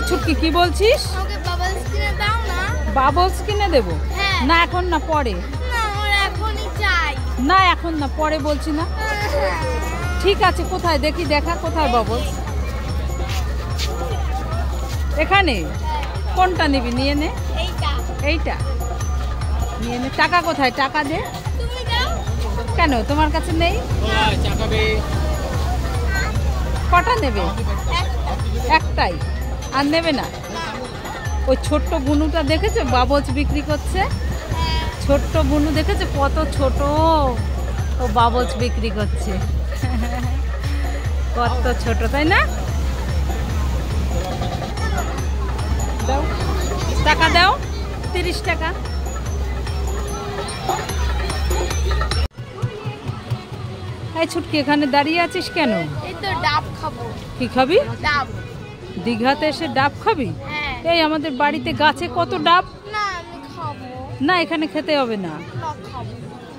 ছুটকি কি বলছিস? বাবলস কিনে দেবো? না এখন না, পরে। না এখন না, পরে বলছি না। ঠিক আছে, কোথায় দেখি, দেখা কোথায় বাবলস? এখানে? কোনটা নিবি? নিয়ে নে। এইটা নিয়ে নে। টাকা কোথায়? টাকা দে। কেন তোমার কাছে নেই? কটা নেবে? একটাই? আর নেবে না? ওই ছোট্ট বুনুটা দেখেছো বাবলস বিক্রি করছে? ছোট্ট বুনু দেখেছো কত ছোট? ও বাবলস বিক্রি করছে। কত ছোট, তাই না? দাও, টাকা দাও। 30 টাকা। এই ছুটকি, এখানে দাঁড়িয়ে আছিস কেন? এই তো ডাব খাবো। কি খাবি? ডাব। দীঘাতে এসে ডাব খাবি? এই আমাদের বাড়িতে গাছে কত ডাব। না আমি খাবো না, এখানে খেতে হবে না। না খাবো।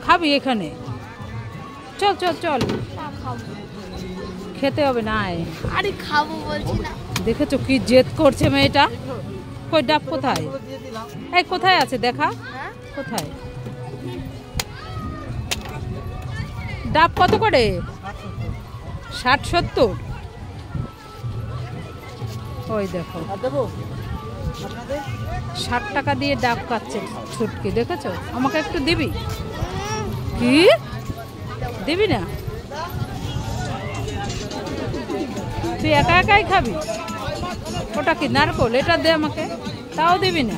খাবি এখানে? চল চল চল, খাবো। খেতে হবে না, আয়। আরে খাবো বলছি না। দেখেছো কি জেদ করছে মেয়েটা? কই ডাব কোথায়? এই কোথায় আছে দেখা? কোথায় ডাব? কত করে? 60-70? ওই দেখো 60 টাকা দিয়ে ডাব খাচ্ছে ছুটকি, দেখেছো? আমাকে একটু দিবি? কি দিবি না? তুই একা একাই খাবি? ওটা কি নারকোল? এটা দে আমাকে। তাও দিবি না?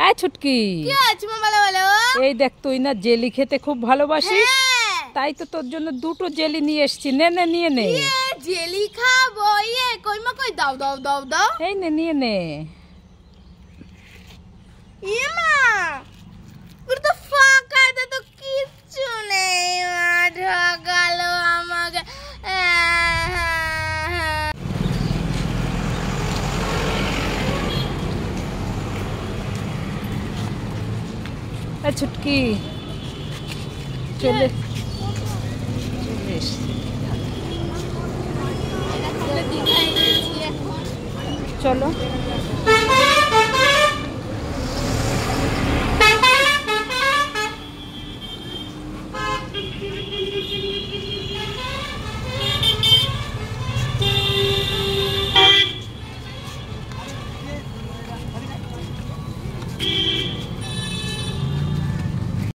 এই ছুটকি, কি আছে মা? বলো বলো। এই দেখ, তুই না জেলি খেতে খুব ভালোবাসিস, তাই তো তোর জন্য 2টো জেলি নিয়ে এসেছি। নে নে, নিয়ে নে। জেলি খাবো? কই মা কই? দাও দাও দাও দাও। এই নে, নিয়ে নে। মা পুরো তো ফাঁকা, এটা তো কিচ্ছু নেই। মা ঠকালো আমাকে। ছুটকি চলে চলো।